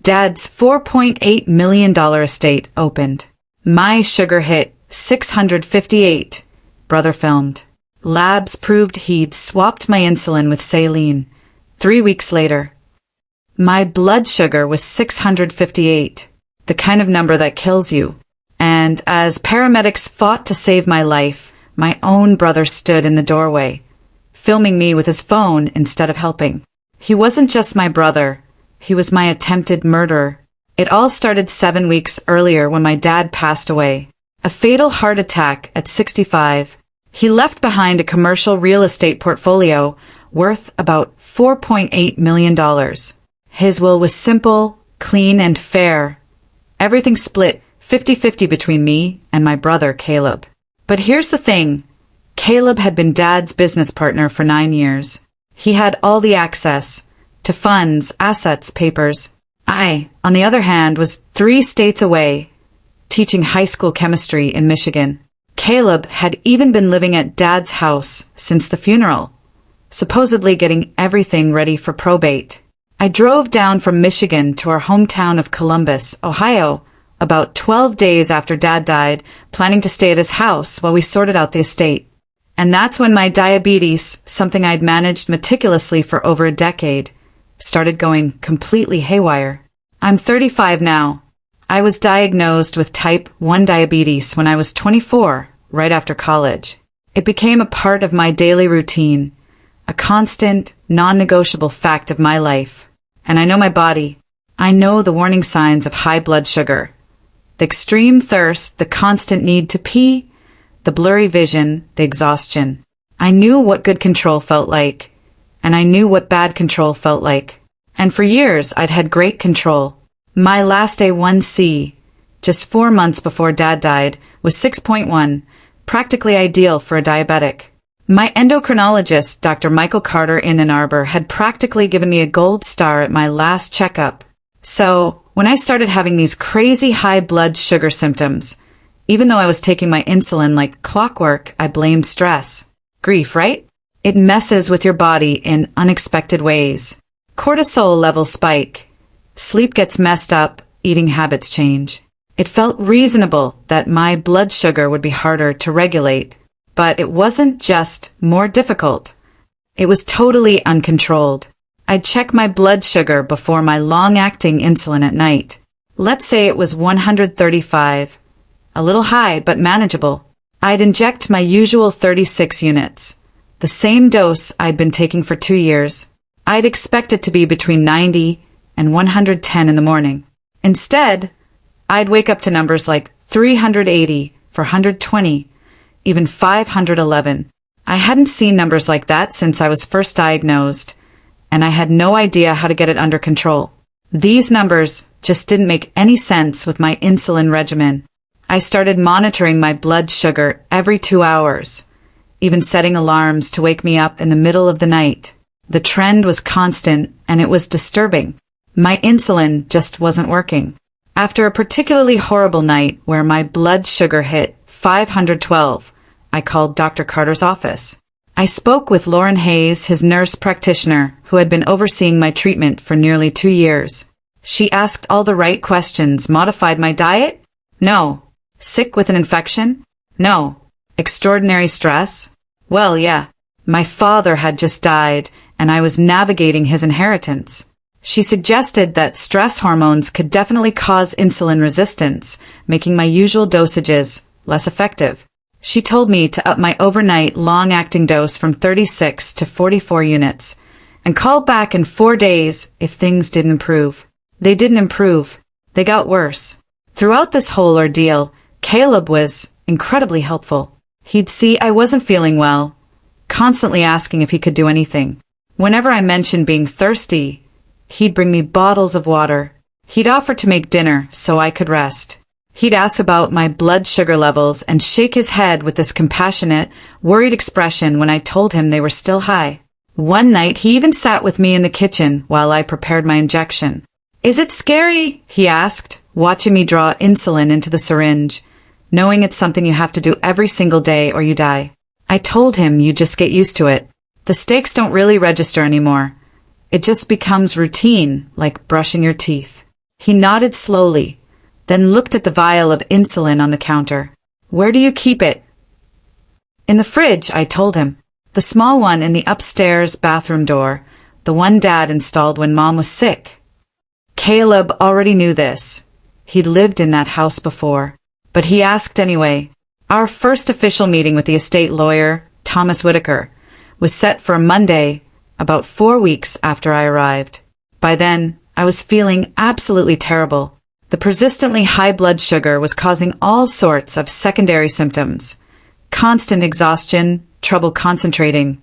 Dad's $4.8 million estate opened. My sugar hit 658, brother filmed. Labs proved he'd swapped my insulin with saline. 3 weeks later, my blood sugar was 658, the kind of number that kills you. And as paramedics fought to save my life, my own brother stood in the doorway, filming me with his phone instead of helping. He wasn't just my brother, he was my attempted murderer. It all started 7 weeks earlier when my dad passed away. A fatal heart attack at 65. He left behind a commercial real estate portfolio worth about $4.8 million. His will was simple, clean, and fair. Everything split 50-50 between me and my brother, Caleb. But here's the thing. Caleb had been Dad's business partner for 9 years. He had all the access to funds, assets, papers. I, on the other hand, was 3 states away, teaching high school chemistry in Michigan. Caleb had even been living at Dad's house since the funeral, supposedly getting everything ready for probate. I drove down from Michigan to our hometown of Columbus, Ohio, about 12 days after Dad died, planning to stay at his house while we sorted out the estate. And that's when my diabetes, something I'd managed meticulously for over a decade, started going completely haywire. I'm 35 now. I was diagnosed with type 1 diabetes when I was 24, right after college. It became a part of my daily routine, a constant, non-negotiable fact of my life. And I know my body. I know the warning signs of high blood sugar. The extreme thirst, the constant need to pee, the blurry vision, the exhaustion. I knew what good control felt like, and I knew what bad control felt like. And for years, I'd had great control. My last A1C, just 4 months before Dad died, was 6.1, practically ideal for a diabetic. My endocrinologist, Dr. Michael Carter in Ann Arbor, had practically given me a gold star at my last checkup. So, when I started having these crazy high blood sugar symptoms, even though I was taking my insulin like clockwork, I blamed stress. Grief, right? It messes with your body in unexpected ways. Cortisol levels spike. Sleep gets messed up, eating habits change. It felt reasonable that my blood sugar would be harder to regulate, but it wasn't just more difficult. It was totally uncontrolled. I'd check my blood sugar before my long-acting insulin at night. Let's say it was 135, a little high but manageable. I'd inject my usual 36 units, the same dose I'd been taking for 2 years. I'd expect it to be between 90 and 110 in the morning. Instead, I'd wake up to numbers like 380 for 120, even 511. I hadn't seen numbers like that since I was first diagnosed, and I had no idea how to get it under control. These numbers just didn't make any sense with my insulin regimen. I started monitoring my blood sugar every 2 hours, even setting alarms to wake me up in the middle of the night. The trend was constant, and it was disturbing. My insulin just wasn't working. After a particularly horrible night where my blood sugar hit 512, I called Dr. Carter's office. I spoke with Lauren Hayes, his nurse practitioner, who had been overseeing my treatment for nearly 2 years. She asked all the right questions. Modified my diet? No. Sick with an infection? No. Extraordinary stress? Well, yeah. My father had just died, and I was navigating his inheritance. She suggested that stress hormones could definitely cause insulin resistance, making my usual dosages less effective. She told me to up my overnight long-acting dose from 36 to 44 units, and call back in 4 days if things didn't improve. They didn't improve. They got worse. Throughout this whole ordeal, Caleb was incredibly helpful. He'd see I wasn't feeling well, constantly asking if he could do anything. Whenever I mentioned being thirsty, he'd bring me bottles of water. He'd offer to make dinner so I could rest. He'd ask about my blood sugar levels and shake his head with this compassionate, worried expression when I told him they were still high. One night, he even sat with me in the kitchen while I prepared my injection. "Is it scary?" he asked, watching me draw insulin into the syringe, knowing it's something you have to do every single day or you die. I told him you just get used to it. The stakes don't really register anymore. It just becomes routine, like brushing your teeth. He nodded slowly, then looked at the vial of insulin on the counter. "Where do you keep it?" "In the fridge," I told him. "The small one in the upstairs bathroom door, the one Dad installed when Mom was sick." Caleb already knew this. He'd lived in that house before. But he asked anyway. Our first official meeting with the estate lawyer, Thomas Whitaker, was set for a Monday, about 4 weeks after I arrived. By then, I was feeling absolutely terrible. The persistently high blood sugar was causing all sorts of secondary symptoms. Constant exhaustion, trouble concentrating,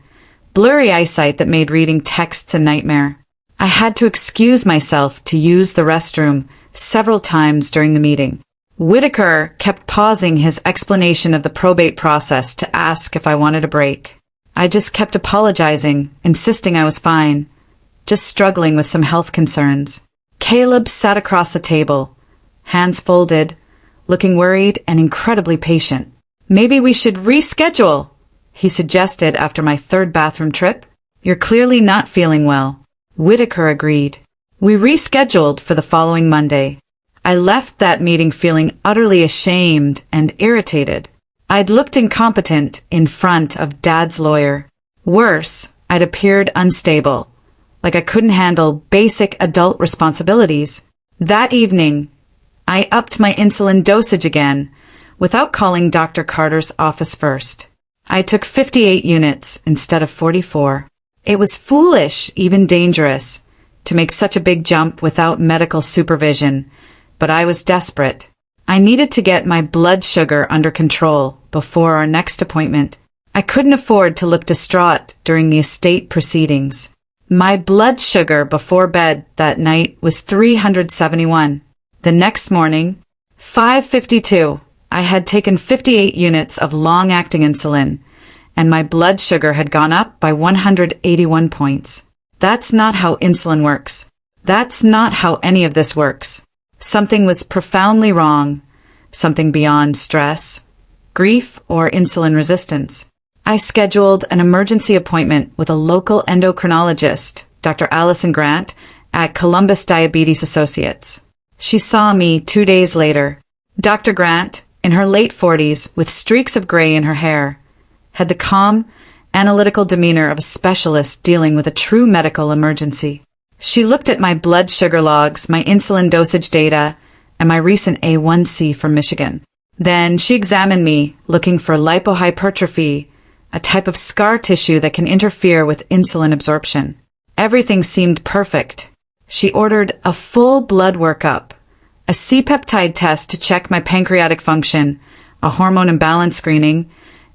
blurry eyesight that made reading texts a nightmare. I had to excuse myself to use the restroom several times during the meeting. Whitaker kept pausing his explanation of the probate process to ask if I wanted a break. I just kept apologizing, insisting I was fine, just struggling with some health concerns. Caleb sat across the table, hands folded, looking worried and incredibly patient. "Maybe we should reschedule," he suggested after my third bathroom trip. "You're clearly not feeling well." Whitaker agreed. We rescheduled for the following Monday. I left that meeting feeling utterly ashamed and irritated. I'd looked incompetent in front of Dad's lawyer. Worse, I'd appeared unstable, like I couldn't handle basic adult responsibilities. That evening, I upped my insulin dosage again, without calling Dr. Carter's office first. I took 58 units instead of 44. It was foolish, even dangerous, to make such a big jump without medical supervision, but I was desperate. I needed to get my blood sugar under control before our next appointment. I couldn't afford to look distraught during the estate proceedings. My blood sugar before bed that night was 371. The next morning, 552, I had taken 58 units of long-acting insulin, and my blood sugar had gone up by 181 points. That's not how insulin works. That's not how any of this works. Something was profoundly wrong, something beyond stress, grief, or insulin resistance. I scheduled an emergency appointment with a local endocrinologist, Dr. Allison Grant, at Columbus Diabetes Associates. She saw me 2 days later. Dr. Grant, in her late 40s, with streaks of gray in her hair, had the calm, analytical demeanor of a specialist dealing with a true medical emergency. She looked at my blood sugar logs, my insulin dosage data, and my recent A1C from Michigan. Then she examined me, looking for lipohypertrophy, a type of scar tissue that can interfere with insulin absorption. Everything seemed perfect. She ordered a full blood workup, a C-peptide test to check my pancreatic function, a hormone imbalance screening,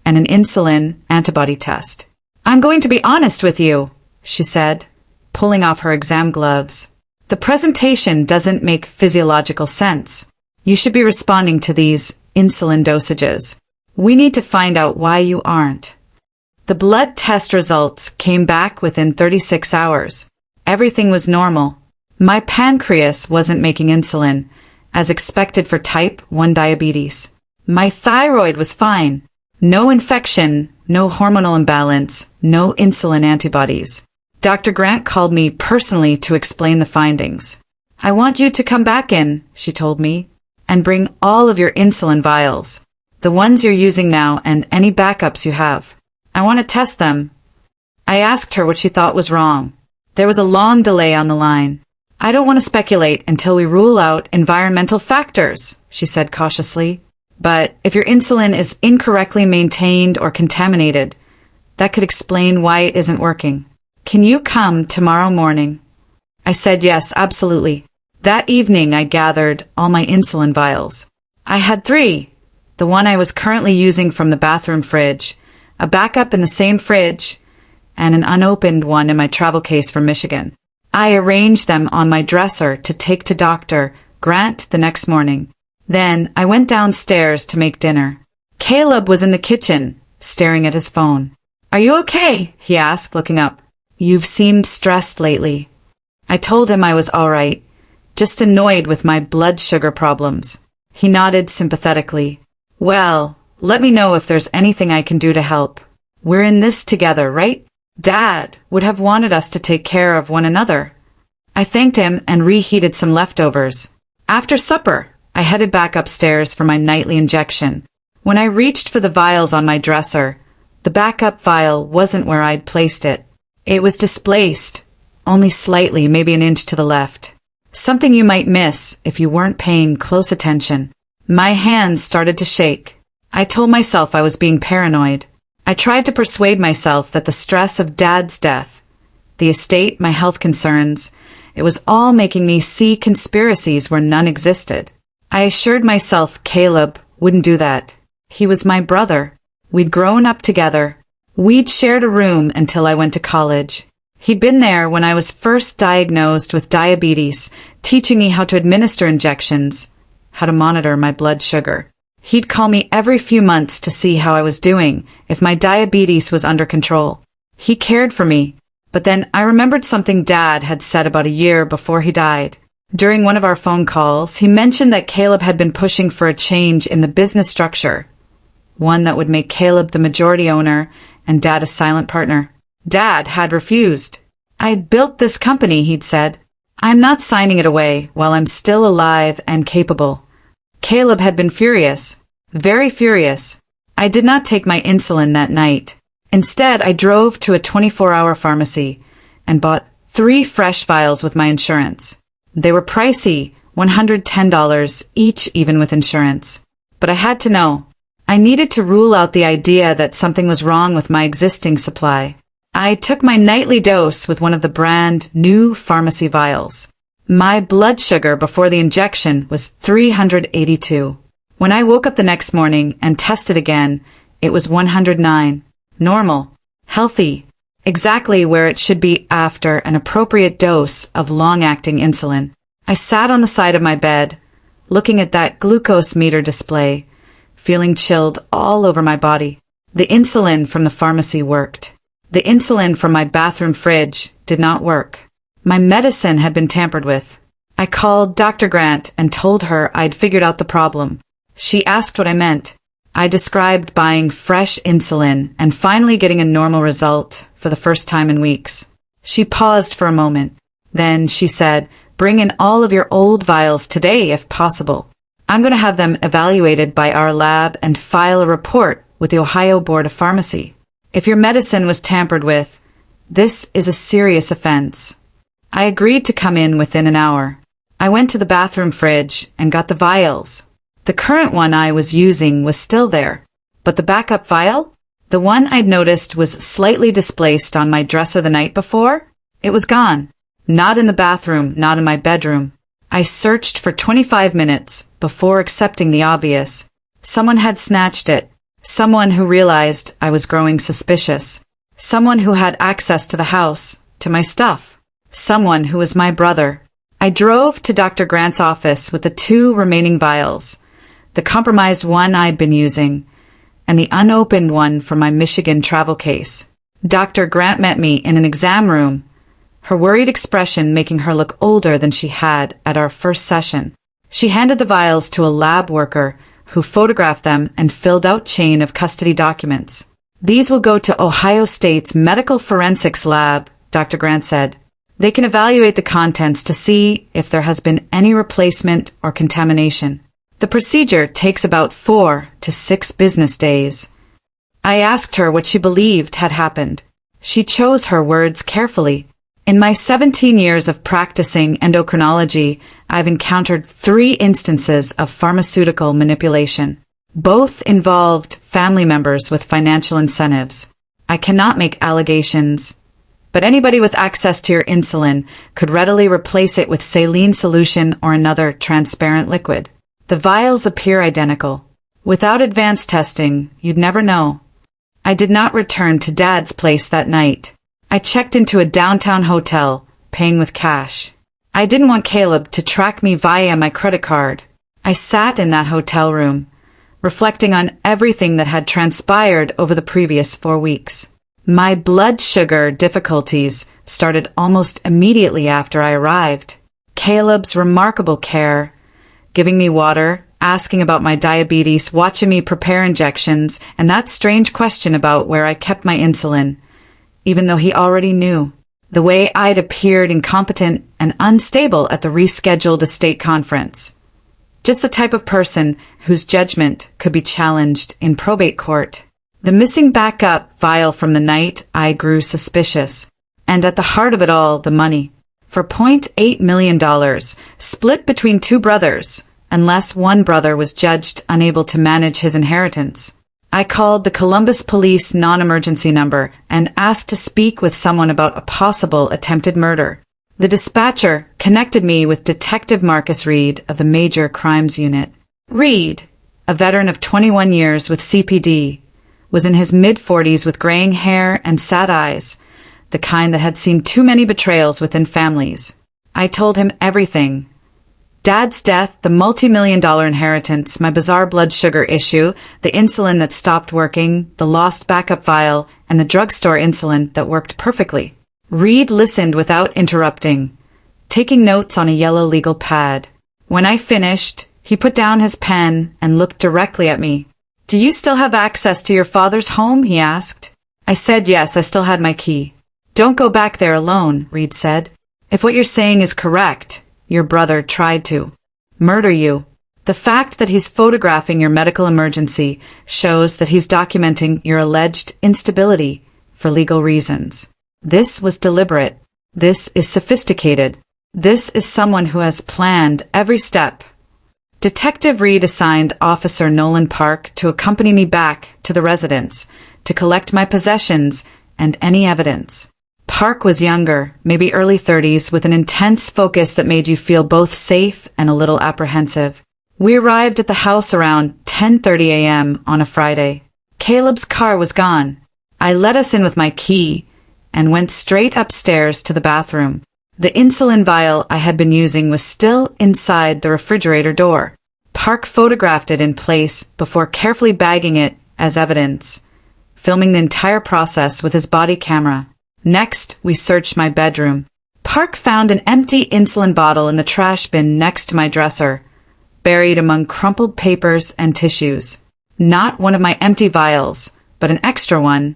and an insulin antibody test. "I'm going to be honest with you," she said, pulling off her exam gloves. "The presentation doesn't make physiological sense. You should be responding to these insulin dosages. We need to find out why you aren't." The blood test results came back within 36 hours. Everything was normal. My pancreas wasn't making insulin, as expected for type 1 diabetes. My thyroid was fine. No infection, no hormonal imbalance, no insulin antibodies. Dr. Grant called me personally to explain the findings. "I want you to come back in," she told me, "and bring all of your insulin vials, the ones you're using now and any backups you have. I want to test them." I asked her what she thought was wrong. There was a long delay on the line. "I don't want to speculate until we rule out environmental factors," she said cautiously. "But if your insulin is incorrectly maintained or contaminated, that could explain why it isn't working. Can you come tomorrow morning?" I said yes, absolutely. That evening I gathered all my insulin vials. I had 3, the one I was currently using from the bathroom fridge, a backup in the same fridge, and an unopened one in my travel case from Michigan. I arranged them on my dresser to take to Dr. Grant the next morning. Then I went downstairs to make dinner. Caleb was in the kitchen, staring at his phone. "Are you okay?" he asked, looking up. "You've seemed stressed lately." I told him I was all right, just annoyed with my blood sugar problems. He nodded sympathetically. "Well, let me know if there's anything I can do to help. We're in this together, right? Dad would have wanted us to take care of one another." I thanked him and reheated some leftovers. After supper, I headed back upstairs for my nightly injection. When I reached for the vials on my dresser, the backup vial wasn't where I'd placed it. It was displaced, only slightly, maybe an inch to the left. Something you might miss if you weren't paying close attention. My hands started to shake. I told myself I was being paranoid. I tried to persuade myself that the stress of Dad's death, the estate, my health concerns, it was all making me see conspiracies where none existed. I assured myself Caleb wouldn't do that. He was my brother. We'd grown up together. We'd shared a room until I went to college. He'd been there when I was first diagnosed with diabetes, teaching me how to administer injections, how to monitor my blood sugar. He'd call me every few months to see how I was doing, if my diabetes was under control. He cared for me, but then I remembered something Dad had said about a year before he died. During one of our phone calls, he mentioned that Caleb had been pushing for a change in the business structure, one that would make Caleb the majority owner and Dad a silent partner. Dad had refused. "I'd built this company," he'd said. "I'm not signing it away while I'm still alive and capable." Caleb had been furious, very furious. I did not take my insulin that night. Instead, I drove to a 24-hour pharmacy and bought 3 fresh vials with my insurance. They were pricey, $110 each, even with insurance. But I had to know. I needed to rule out the idea that something was wrong with my existing supply. I took my nightly dose with one of the brand new pharmacy vials. My blood sugar before the injection was 382. When I woke up the next morning and tested again, it was 109. Normal. Healthy. Exactly where it should be after an appropriate dose of long-acting insulin. I sat on the side of my bed, looking at that glucose meter display, feeling chilled all over my body. The insulin from the pharmacy worked. The insulin from my bathroom fridge did not work. My medicine had been tampered with. I called Dr. Grant and told her I'd figured out the problem. She asked what I meant. I described buying fresh insulin and finally getting a normal result for the first time in weeks. She paused for a moment. Then she said, "Bring in all of your old vials today if possible. I'm going to have them evaluated by our lab and file a report with the Ohio Board of Pharmacy. If your medicine was tampered with, this is a serious offense." I agreed to come in within an hour. I went to the bathroom fridge and got the vials. The current one I was using was still there, but the backup vial, the one I'd noticed was slightly displaced on my dresser the night before, it was gone. Not in the bathroom, not in my bedroom. I searched for 25 minutes before accepting the obvious. Someone had snatched it. Someone who realized I was growing suspicious. Someone who had access to the house, to my stuff. Someone who was my brother. I drove to Dr. Grant's office with the 2 remaining vials, the compromised one I'd been using, and the unopened one from my Michigan travel case. Dr. Grant met me in an exam room, her worried expression making her look older than she had at our first session. She handed the vials to a lab worker who photographed them and filled out chain of custody documents. "These will go to Ohio State's Medical Forensics Lab," Dr. Grant said. "They can evaluate the contents to see if there has been any replacement or contamination. The procedure takes about 4 to 6 business days." I asked her what she believed had happened. She chose her words carefully. "In my 17 years of practicing endocrinology, I've encountered 3 instances of pharmaceutical manipulation. Both involved family members with financial incentives. I cannot make allegations, but anybody with access to your insulin could readily replace it with saline solution or another transparent liquid. The vials appear identical. Without advanced testing, you'd never know." I did not return to Dad's place that night. I checked into a downtown hotel, paying with cash. I didn't want Caleb to track me via my credit card. I sat in that hotel room, reflecting on everything that had transpired over the previous 4 weeks. My blood sugar difficulties started almost immediately after I arrived. Caleb's remarkable care, giving me water, asking about my diabetes, watching me prepare injections, and that strange question about where I kept my insulin, even though he already knew. The way I'd appeared incompetent and unstable at the rescheduled estate conference. Just the type of person whose judgment could be challenged in probate court. The missing backup vial from the night, I grew suspicious. And at the heart of it all, the money. For $0.8 million, split between two brothers, unless one brother was judged unable to manage his inheritance. I called the Columbus Police non-emergency number and asked to speak with someone about a possible attempted murder. The dispatcher connected me with Detective Marcus Reed of the Major Crimes Unit. Reed, a veteran of 21 years with CPD, was in his mid-40s with graying hair and sad eyes, the kind that had seen too many betrayals within families. I told him everything. Dad's death, the multi-million-dollar inheritance, my bizarre blood sugar issue, the insulin that stopped working, the lost backup vial, and the drugstore insulin that worked perfectly. Reed listened without interrupting, taking notes on a yellow legal pad. When I finished, he put down his pen and looked directly at me. "Do you still have access to your father's home?" he asked. I said yes, I still had my key. "Don't go back there alone," Reed said. "If what you're saying is correct, your brother tried to murder you. The fact that he's photographing your medical emergency shows that he's documenting your alleged instability for legal reasons. This was deliberate. This is sophisticated. This is someone who has planned every step." Detective Reed assigned Officer Nolan Park to accompany me back to the residence to collect my possessions and any evidence. Park was younger, maybe early 30s, with an intense focus that made you feel both safe and a little apprehensive. We arrived at the house around 10:30 a.m. on a Friday. Caleb's car was gone. I let us in with my key and went straight upstairs to the bathroom. The insulin vial I had been using was still inside the refrigerator door. Park photographed it in place before carefully bagging it as evidence, filming the entire process with his body camera. Next, we searched my bedroom. Park found an empty insulin bottle in the trash bin next to my dresser, buried among crumpled papers and tissues. Not one of my empty vials, but an extra one,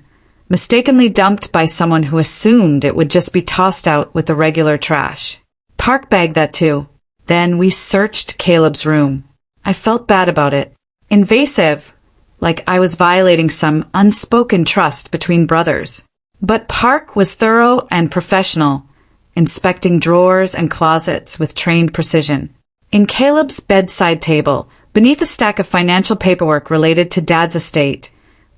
mistakenly dumped by someone who assumed it would just be tossed out with the regular trash. Park bagged that too. Then we searched Caleb's room. I felt bad about it. Invasive, like I was violating some unspoken trust between brothers. But Park was thorough and professional, inspecting drawers and closets with trained precision. In Caleb's bedside table, beneath a stack of financial paperwork related to Dad's estate,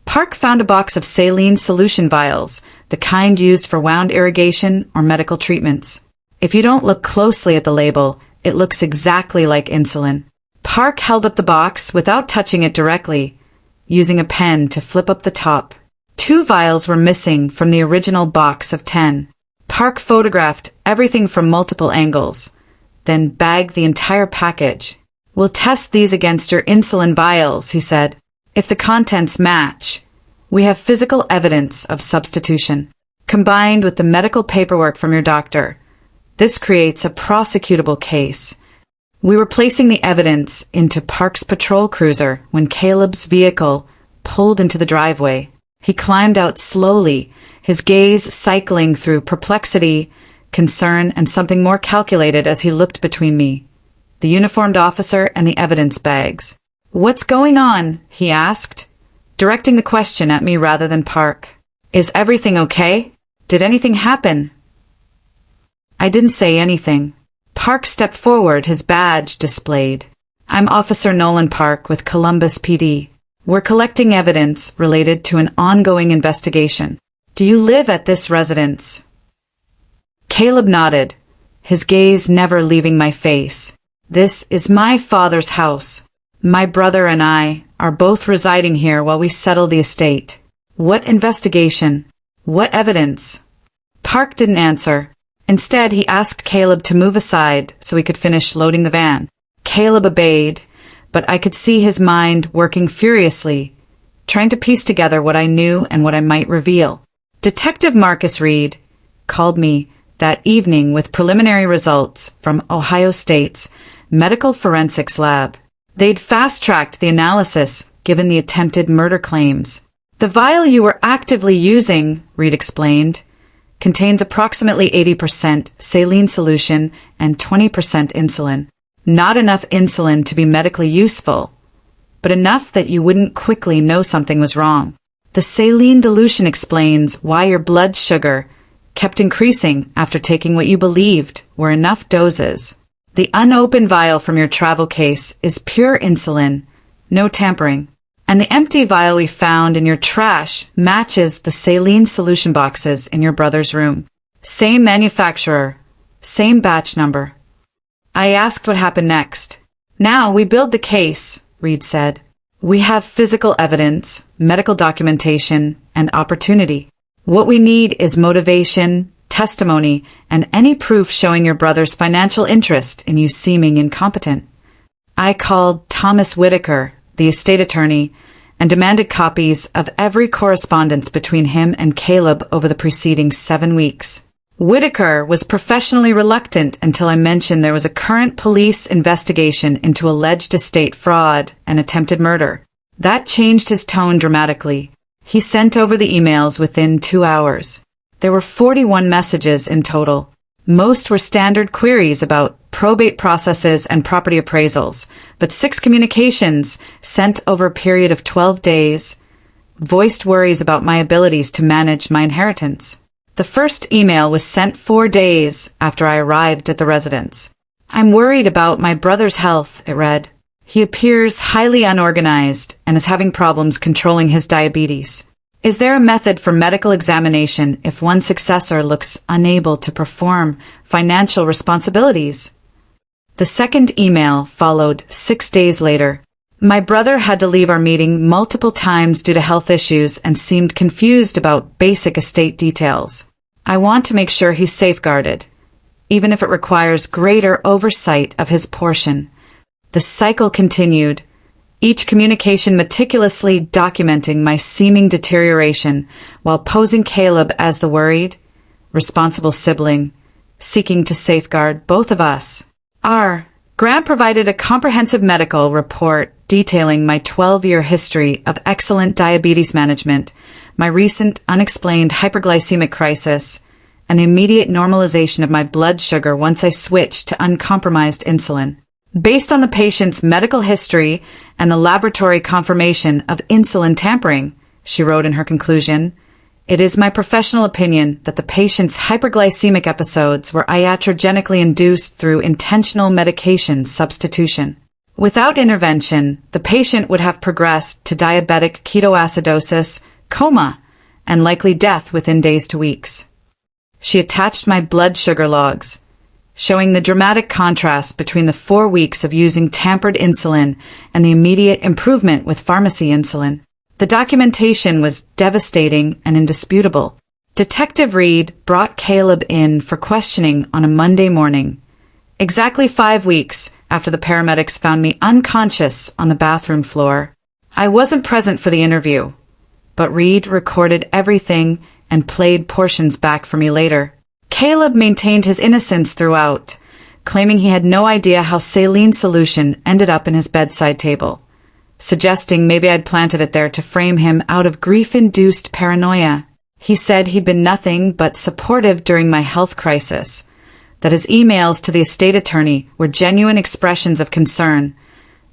Park found a box of saline solution vials, the kind used for wound irrigation or medical treatments. If you don't look closely at the label, it looks exactly like insulin. Park held up the box without touching it directly, using a pen to flip up the top. 2 vials were missing from the original box of 10. Park photographed everything from multiple angles, then bagged the entire package. "We'll test these against your insulin vials," he said. "If the contents match, we have physical evidence of substitution. Combined with the medical paperwork from your doctor, this creates a prosecutable case." We were placing the evidence into Park's patrol cruiser when Caleb's vehicle pulled into the driveway. He climbed out slowly, his gaze cycling through perplexity, concern, and something more calculated as he looked between me, the uniformed officer, and the evidence bags. "What's going on?" he asked, directing the question at me rather than Park. "Is everything okay? Did anything happen?" I didn't say anything. Park stepped forward, his badge displayed. "I'm Officer Nolan Park with Columbus PD. We're collecting evidence related to an ongoing investigation. Do you live at this residence?" Caleb nodded, his gaze never leaving my face. "This is my father's house. My brother and I are both residing here while we settle the estate." "What investigation? What evidence?" Park didn't answer. Instead, he asked Caleb to move aside so he could finish loading the van. Caleb obeyed, but I could see his mind working furiously, trying to piece together what I knew and what I might reveal. Detective Marcus Reed called me that evening with preliminary results from Ohio State's Medical Forensics Lab. They'd fast-tracked the analysis given the attempted murder claims. "The vial you were actively using," Reed explained, contains approximately 80% saline solution and 20% insulin. Not enough insulin to be medically useful, but enough that you wouldn't quickly know something was wrong. The saline dilution explains why your blood sugar kept increasing after taking what you believed were enough doses. The unopened vial from your travel case is pure insulin, no tampering. And the empty vial we found in your trash matches the saline solution boxes in your brother's room. Same manufacturer, same batch number. I asked what happened next. Now we build the case, Reed said. We have physical evidence, medical documentation, and opportunity. What we need is motivation, testimony, and any proof showing your brother's financial interest in you seeming incompetent. I called Thomas Whitaker, the estate attorney, and demanded copies of every correspondence between him and Caleb over the preceding 7 weeks. Whitaker was professionally reluctant until I mentioned there was a current police investigation into alleged estate fraud and attempted murder. That changed his tone dramatically. He sent over the emails within 2 hours. There were 41 messages in total. Most were standard queries about probate processes and property appraisals, but 6 communications sent over a period of 12 days voiced worries about my abilities to manage my inheritance. The first email was sent 4 days after I arrived at the residence. I'm worried about my brother's health, it read. He appears highly unorganized and is having problems controlling his diabetes. Is there a method for medical examination if one successor looks unable to perform financial responsibilities? The second email followed 6 days later. My brother had to leave our meeting multiple times due to health issues and seemed confused about basic estate details. I want to make sure he's safeguarded, even if it requires greater oversight of his portion. The cycle continued, each communication meticulously documenting my seeming deterioration while posing Caleb as the worried, responsible sibling, seeking to safeguard both of us. Grant provided a comprehensive medical report detailing my 12-year history of excellent diabetes management, my recent unexplained hyperglycemic crisis, and the immediate normalization of my blood sugar once I switched to uncompromised insulin. Based on the patient's medical history and the laboratory confirmation of insulin tampering, she wrote in her conclusion, it is my professional opinion that the patient's hyperglycemic episodes were iatrogenically induced through intentional medication substitution. Without intervention, the patient would have progressed to diabetic ketoacidosis, coma, and likely death within days to weeks. She attached my blood sugar logs, showing the dramatic contrast between the 4 weeks of using tampered insulin and the immediate improvement with pharmacy insulin. The documentation was devastating and indisputable. Detective Reed brought Caleb in for questioning on a Monday morning, exactly 5 weeks after the paramedics found me unconscious on the bathroom floor. I wasn't present for the interview, but Reed recorded everything and played portions back for me later. Caleb maintained his innocence throughout, claiming he had no idea how saline solution ended up in his bedside table, suggesting maybe I'd planted it there to frame him out of grief-induced paranoia. He said he'd been nothing but supportive during my health crisis, that his emails to the estate attorney were genuine expressions of concern,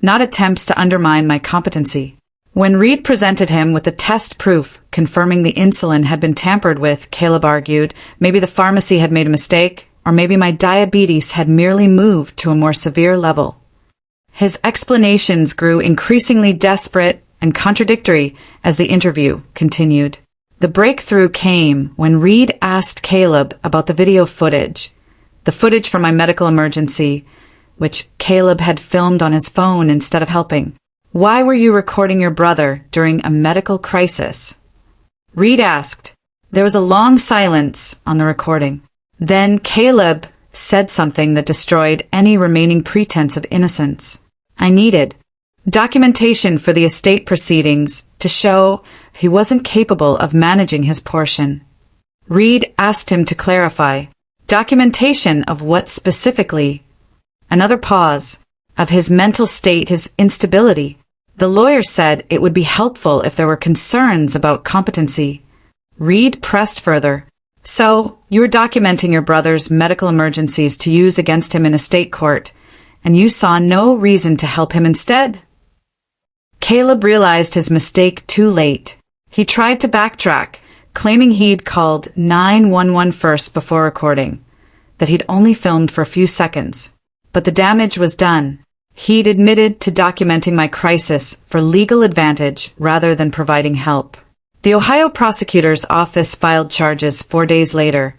not attempts to undermine my competency. When Reed presented him with the test proof confirming the insulin had been tampered with, Caleb argued, maybe the pharmacy had made a mistake, or maybe my diabetes had merely moved to a more severe level. His explanations grew increasingly desperate and contradictory as the interview continued. The breakthrough came when Reed asked Caleb about the video footage, the footage from my medical emergency, which Caleb had filmed on his phone instead of helping. Why were you recording your brother during a medical crisis? Reed asked. There was a long silence on the recording. Then Caleb said something that destroyed any remaining pretense of innocence. I needed documentation for the estate proceedings to show he wasn't capable of managing his portion. Reed asked him to clarify. Documentation of what specifically? Another pause. Of his mental state, his instability. The lawyer said it would be helpful if there were concerns about competency. Reed pressed further. So, you were documenting your brother's medical emergencies to use against him in a state court, and you saw no reason to help him instead? Caleb realized his mistake too late. He tried to backtrack, claiming he'd called 911 first before recording, that he'd only filmed for a few seconds. But the damage was done. He'd admitted to documenting my crisis for legal advantage rather than providing help. The Ohio prosecutor's office filed charges 4 days later.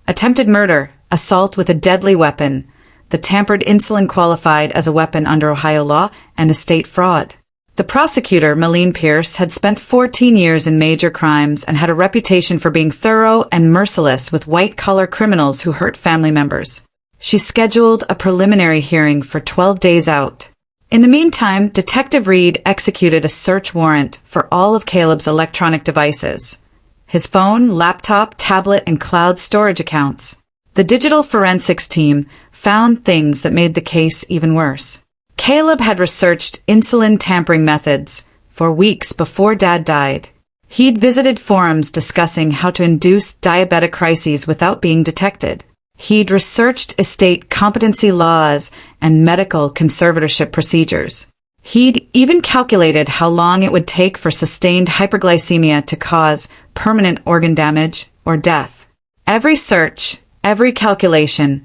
Attempted murder, assault with a deadly weapon, the tampered insulin qualified as a weapon under Ohio law, and estate fraud. The prosecutor, Malene Pierce, had spent 14 years in major crimes and had a reputation for being thorough and merciless with white-collar criminals who hurt family members. She scheduled a preliminary hearing for 12 days out. In the meantime, Detective Reed executed a search warrant for all of Caleb's electronic devices: his phone, laptop, tablet, and cloud storage accounts. The digital forensics team found things that made the case even worse. Caleb had researched insulin tampering methods for weeks before Dad died. He'd visited forums discussing how to induce diabetic crises without being detected. He'd researched estate competency laws and medical conservatorship procedures. He'd even calculated how long it would take for sustained hyperglycemia to cause permanent organ damage or death. Every search, every calculation,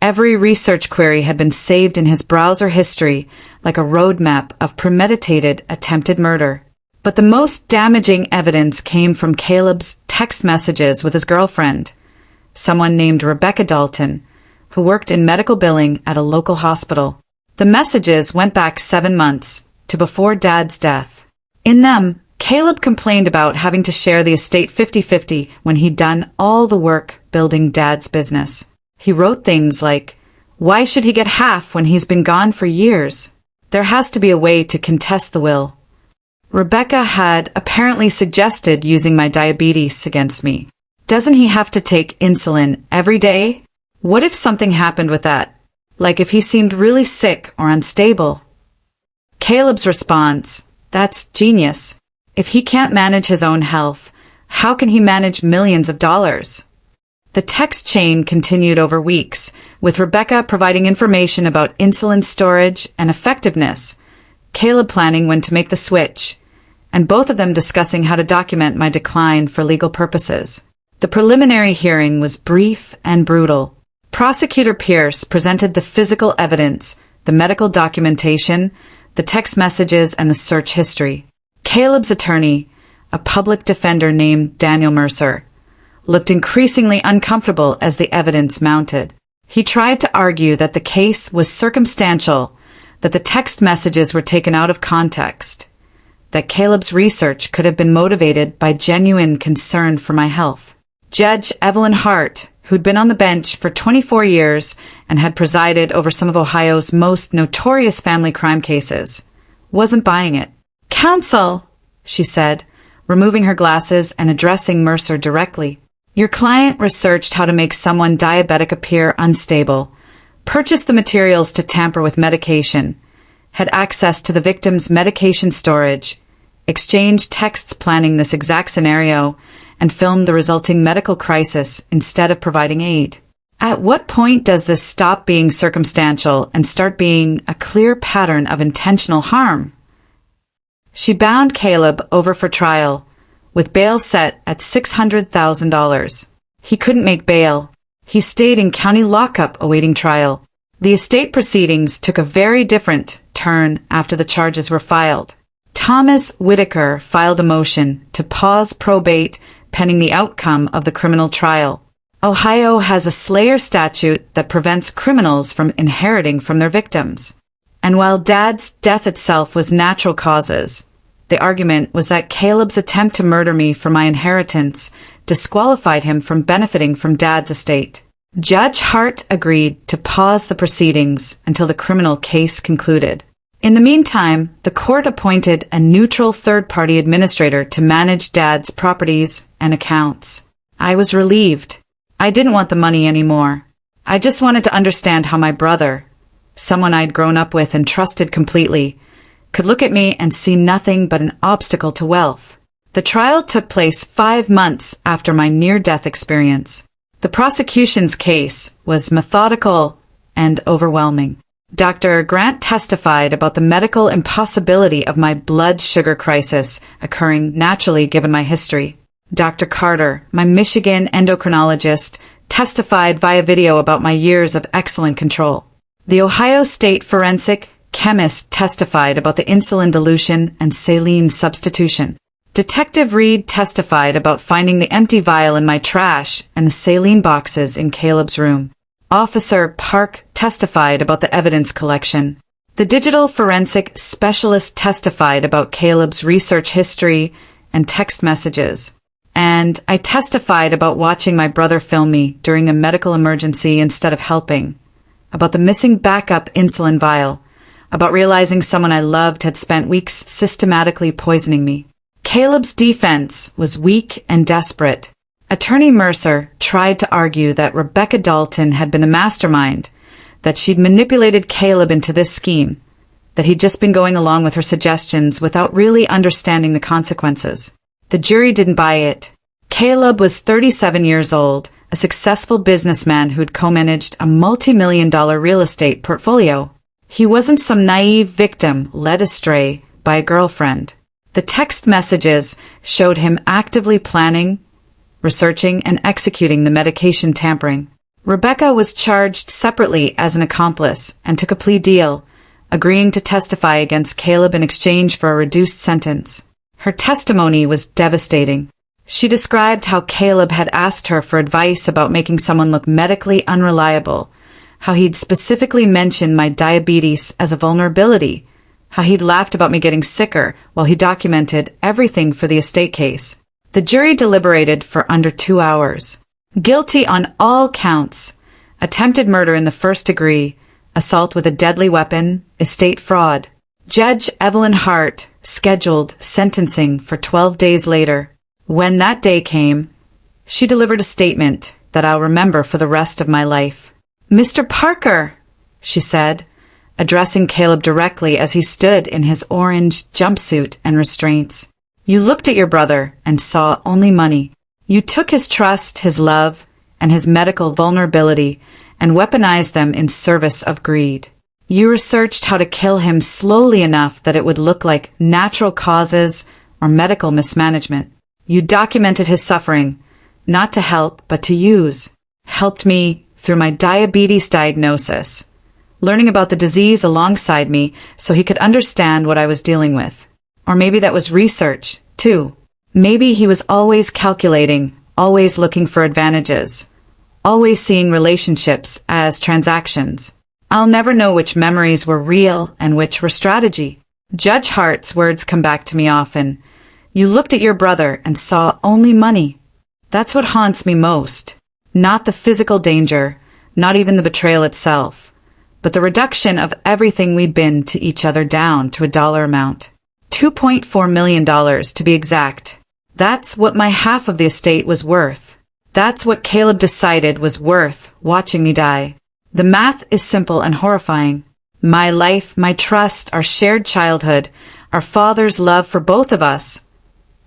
every research query had been saved in his browser history like a roadmap of premeditated attempted murder. But the most damaging evidence came from Caleb's text messages with his girlfriend, someone named Rebecca Dalton, who worked in medical billing at a local hospital. The messages went back 7 months, to before Dad's death. In them, Caleb complained about having to share the estate 50-50 when he'd done all the work building Dad's business. He wrote things like, "Why should he get half when he's been gone for years? There has to be a way to contest the will." Rebecca had apparently suggested using my diabetes against me. Doesn't he have to take insulin every day? What if something happened with that? Like if he seemed really sick or unstable? Caleb's response, "That's genius. If he can't manage his own health, how can he manage millions of dollars?" The text chain continued over weeks, with Rebecca providing information about insulin storage and effectiveness, Caleb planning when to make the switch, and both of them discussing how to document my decline for legal purposes. The preliminary hearing was brief and brutal. Prosecutor Pierce presented the physical evidence, the medical documentation, the text messages, and the search history. Caleb's attorney, a public defender named Daniel Mercer, looked increasingly uncomfortable as the evidence mounted. He tried to argue that the case was circumstantial, that the text messages were taken out of context, that Caleb's research could have been motivated by genuine concern for my health. Judge Evelyn Hart, who'd been on the bench for 24 years and had presided over some of Ohio's most notorious family crime cases, wasn't buying it. "Counsel," she said, removing her glasses and addressing Mercer directly, "your client researched how to make someone diabetic appear unstable, purchased the materials to tamper with medication, had access to the victim's medication storage, exchanged texts planning this exact scenario, and filmed the resulting medical crisis instead of providing aid. At what point does this stop being circumstantial and start being a clear pattern of intentional harm?" She bound Caleb over for trial, with bail set at $600,000. He couldn't make bail. He stayed in county lockup awaiting trial. The estate proceedings took a very different turn after the charges were filed. Thomas Whitaker filed a motion to pause probate pending the outcome of the criminal trial. Ohio has a slayer statute that prevents criminals from inheriting from their victims. And while Dad's death itself was natural causes, the argument was that Caleb's attempt to murder me for my inheritance disqualified him from benefiting from Dad's estate. Judge Hart agreed to pause the proceedings until the criminal case concluded. In the meantime, the court appointed a neutral third-party administrator to manage Dad's properties and accounts. I was relieved. I didn't want the money anymore. I just wanted to understand how my brother, someone I'd grown up with and trusted completely, could look at me and see nothing but an obstacle to wealth. The trial took place 5 months after my near-death experience. The prosecution's case was methodical and overwhelming. Dr. Grant testified about the medical impossibility of my blood sugar crisis occurring naturally given my history. Dr. Carter, my Michigan endocrinologist, testified via video about my years of excellent control. The Ohio State forensic chemist testified about the insulin dilution and saline substitution. Detective Reed testified about finding the empty vial in my trash and the saline boxes in Caleb's room. Officer Park testified about the evidence collection. The digital forensic specialist testified about Caleb's research history and text messages. And I testified about watching my brother film me during a medical emergency instead of helping, about the missing backup insulin vial, about realizing someone I loved had spent weeks systematically poisoning me. Caleb's defense was weak and desperate. Attorney Mercer tried to argue that Rebecca Dalton had been the mastermind, that she'd manipulated Caleb into this scheme, that he'd just been going along with her suggestions without really understanding the consequences. The jury didn't buy it. Caleb was 37 years old, a successful businessman who'd co-managed a multi-million-dollar real estate portfolio. He wasn't some naive victim led astray by a girlfriend. The text messages showed him actively planning, researching, and executing the medication tampering. Rebecca was charged separately as an accomplice and took a plea deal, agreeing to testify against Caleb in exchange for a reduced sentence. Her testimony was devastating. She described how Caleb had asked her for advice about making someone look medically unreliable, how he'd specifically mentioned my diabetes as a vulnerability, how he'd laughed about me getting sicker while he documented everything for the estate case. The jury deliberated for under 2 hours. Guilty on all counts: attempted murder in the first degree, assault with a deadly weapon, estate fraud. Judge Evelyn Hart scheduled sentencing for 12 days later. When that day came, she delivered a statement that I'll remember for the rest of my life. "Mr. Parker," she said, addressing Caleb directly as he stood in his orange jumpsuit and restraints. "You looked at your brother and saw only money. You took his trust, his love, and his medical vulnerability and weaponized them in service of greed. You researched how to kill him slowly enough that it would look like natural causes or medical mismanagement. You documented his suffering, not to help, but to use. Helped me through my diabetes diagnosis, learning about the disease alongside me so he could understand what I was dealing with. Or maybe that was research, too. Maybe he was always calculating, always looking for advantages, always seeing relationships as transactions. I'll never know which memories were real and which were strategy." Judge Hart's words come back to me often. "You looked at your brother and saw only money." That's what haunts me most. Not the physical danger, not even the betrayal itself, but the reduction of everything we'd been to each other down to a dollar amount. $2.4 million to be exact. That's what my half of the estate was worth. That's what Caleb decided was worth watching me die. The math is simple and horrifying. My life, my trust, our shared childhood, our father's love for both of us,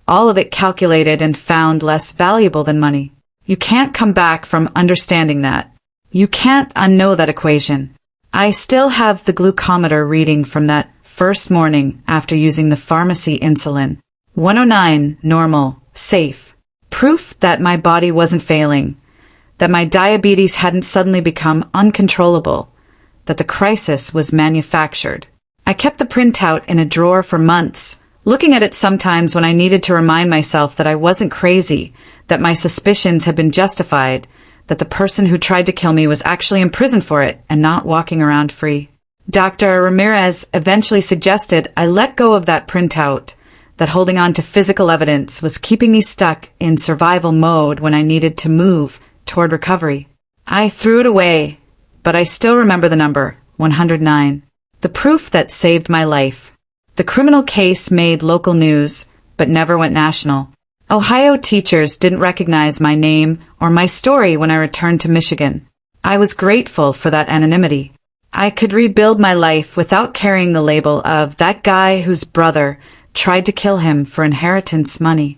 all of it calculated and found less valuable than money. You can't come back from understanding that. You can't unknow that equation. I still have the glucometer reading from that first morning after using the pharmacy insulin. 109, normal, safe. Proof that my body wasn't failing, that my diabetes hadn't suddenly become uncontrollable, that the crisis was manufactured. I kept the printout in a drawer for months, looking at it sometimes when I needed to remind myself that I wasn't crazy, that my suspicions had been justified, that the person who tried to kill me was actually in prison for it and not walking around free. Dr. Ramirez eventually suggested I let go of that printout, that holding on to physical evidence was keeping me stuck in survival mode when I needed to move toward recovery. I threw it away, but I still remember the number, 109, the proof that saved my life. The criminal case made local news, but never went national. Ohio teachers didn't recognize my name or my story when I returned to Michigan. I was grateful for that anonymity. I could rebuild my life without carrying the label of that guy whose brother tried to kill him for inheritance money.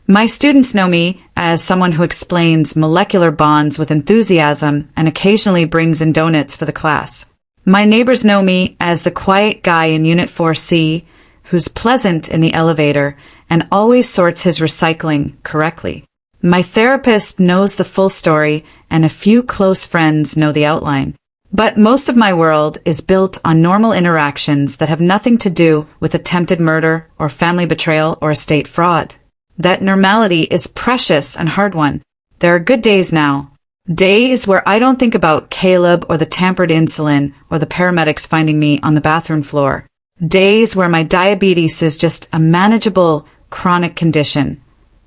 My students know me as someone who explains molecular bonds with enthusiasm and occasionally brings in donuts for the class. My neighbors know me as the quiet guy in Unit 4C who's pleasant in the elevator and always sorts his recycling correctly. My therapist knows the full story, and a few close friends know the outline. But most of my world is built on normal interactions that have nothing to do with attempted murder or family betrayal or estate fraud. That normality is precious and hard-won. There are good days now. Days where I don't think about Caleb or the tampered insulin or the paramedics finding me on the bathroom floor. Days where my diabetes is just a manageable, chronic condition,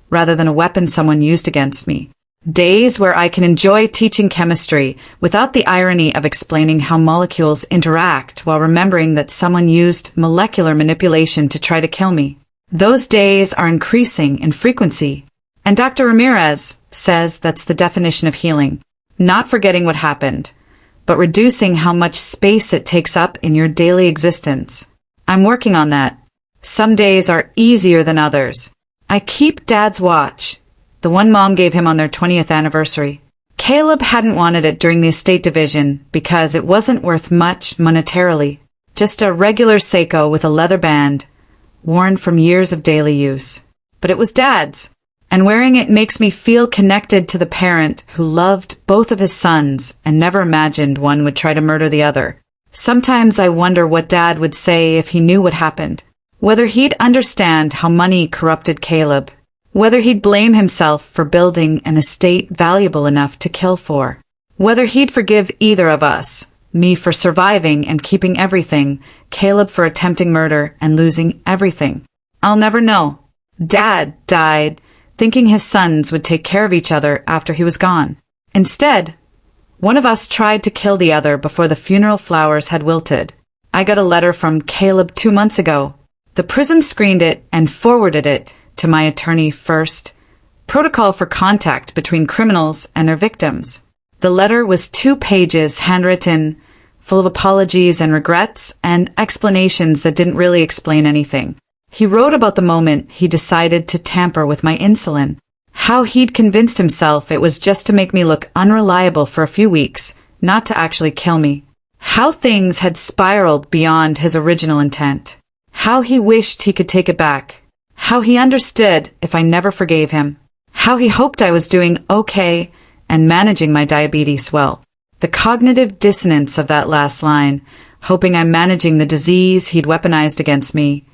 rather than a weapon someone used against me. Days where I can enjoy teaching chemistry without the irony of explaining how molecules interact while remembering that someone used molecular manipulation to try to kill me. Those days are increasing in frequency. And Dr. Ramirez says that's the definition of healing. Not forgetting what happened, but reducing how much space it takes up in your daily existence. I'm working on that. Some days are easier than others. I keep Dad's watch, the one Mom gave him on their 20th anniversary. Caleb hadn't wanted it during the estate division because it wasn't worth much monetarily. Just a regular Seiko with a leather band, worn from years of daily use. But it was Dad's, and wearing it makes me feel connected to the parent who loved both of his sons and never imagined one would try to murder the other. Sometimes I wonder what Dad would say if he knew what happened. Whether he'd understand how money corrupted Caleb. Whether he'd blame himself for building an estate valuable enough to kill for. Whether he'd forgive either of us. Me for surviving and keeping everything. Caleb for attempting murder and losing everything. I'll never know. Dad died thinking his sons would take care of each other after he was gone. Instead, one of us tried to kill the other before the funeral flowers had wilted. I got a letter from Caleb 2 months ago. The prison screened it and forwarded it to my attorney first. Protocol for contact between criminals and their victims. The letter was 2 pages handwritten, full of apologies and regrets and explanations that didn't really explain anything. He wrote about the moment he decided to tamper with my insulin. How he'd convinced himself it was just to make me look unreliable for a few weeks, not to actually kill me. How things had spiraled beyond his original intent. How he wished he could take it back. How he understood if I never forgave him. How he hoped I was doing okay and managing my diabetes well. The cognitive dissonance of that last line, hoping I'm managing the disease he'd weaponized against me,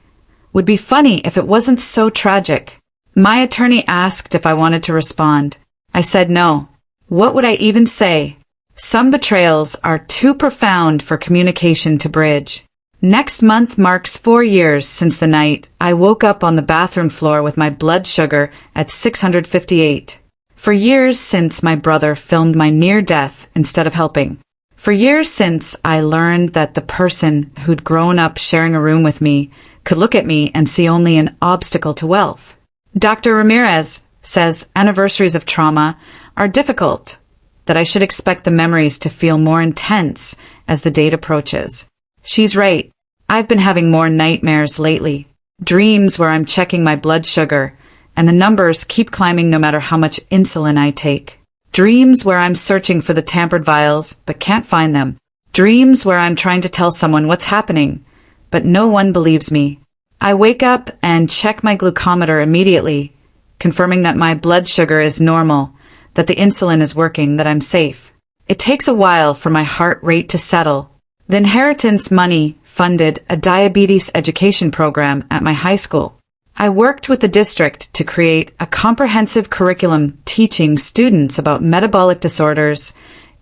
would be funny if it wasn't so tragic. My attorney asked if I wanted to respond. I said no. What would I even say? Some betrayals are too profound for communication to bridge. Next month marks 4 years since the night I woke up on the bathroom floor with my blood sugar at 658. For years since my brother filmed my near death instead of helping. For years since I learned that the person who'd grown up sharing a room with me could look at me and see only an obstacle to wealth. Dr. Ramirez says anniversaries of trauma are difficult, that I should expect the memories to feel more intense as the date approaches. She's right. I've been having more nightmares lately. Dreams where I'm checking my blood sugar, and the numbers keep climbing no matter how much insulin I take. Dreams where I'm searching for the tampered vials, but can't find them. Dreams where I'm trying to tell someone what's happening, but no one believes me. I wake up and check my glucometer immediately, confirming that my blood sugar is normal, that the insulin is working, that I'm safe. It takes a while for my heart rate to settle. The inheritance money funded a diabetes education program at my high school. I worked with the district to create a comprehensive curriculum teaching students about metabolic disorders,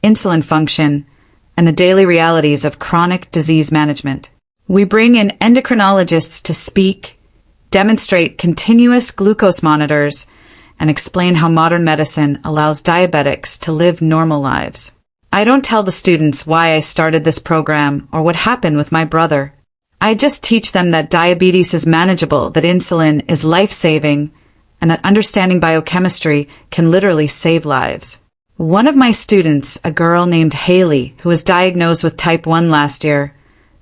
insulin function, and the daily realities of chronic disease management. We bring in endocrinologists to speak, demonstrate continuous glucose monitors, and explain how modern medicine allows diabetics to live normal lives. I don't tell the students why I started this program or what happened with my brother. I just teach them that diabetes is manageable, that insulin is life-saving, and that understanding biochemistry can literally save lives. One of my students, a girl named Haley, who was diagnosed with type 1 last year,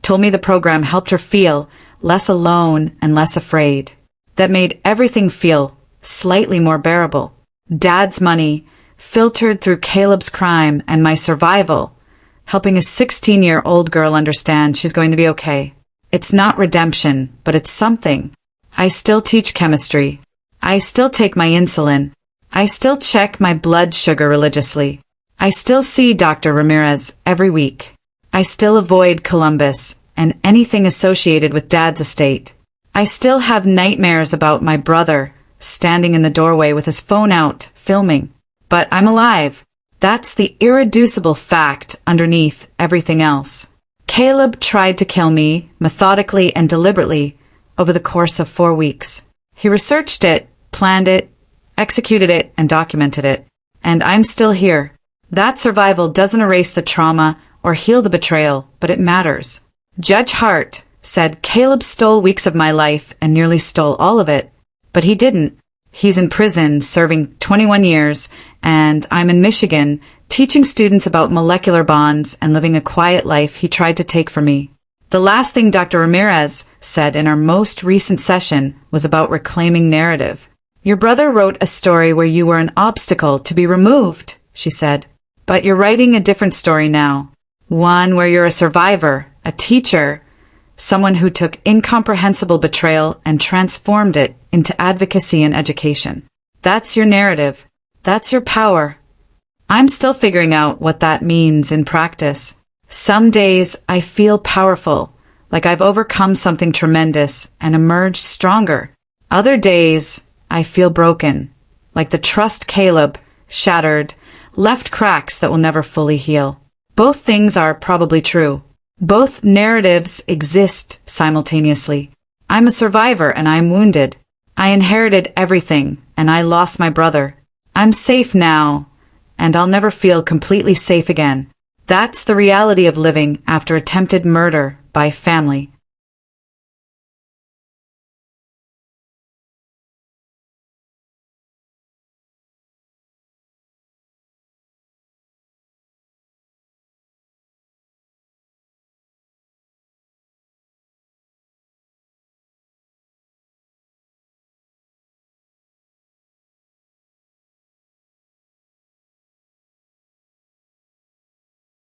told me the program helped her feel less alone and less afraid. That made everything feel slightly more bearable. Dad's money, filtered through Caleb's crime and my survival, helping a 16-year-old girl understand she's going to be okay. It's not redemption, but it's something. I still teach chemistry. I still take my insulin. I still check my blood sugar religiously. I still see Dr. Ramirez every week. I still avoid Columbus and anything associated with Dad's estate. I still have nightmares about my brother standing in the doorway with his phone out, filming. But I'm alive. That's the irreducible fact underneath everything else. Caleb tried to kill me, methodically and deliberately, over the course of 4 weeks. He researched it, planned it, executed it, and documented it. And I'm still here. That survival doesn't erase the trauma or heal the betrayal, but it matters. Judge Hart said Caleb stole weeks of my life and nearly stole all of it. But he didn't. He's in prison, serving 21 years, and I'm in Michigan, teaching students about molecular bonds and living a quiet life he tried to take from me. The last thing Dr. Ramirez said in our most recent session was about reclaiming narrative. Your brother wrote a story where you were an obstacle to be removed, she said. But you're writing a different story now. One where you're a survivor, a teacher, someone who took incomprehensible betrayal and transformed it into advocacy and education. That's your narrative. That's your power. I'm still figuring out what that means in practice. Some days I feel powerful, like I've overcome something tremendous and emerged stronger. Other days I feel broken, like the trust Caleb shattered, left cracks that will never fully heal. Both things are probably true. Both narratives exist simultaneously. I'm a survivor and I'm wounded. I inherited everything and I lost my brother. I'm safe now, and I'll never feel completely safe again. That's the reality of living after attempted murder by family.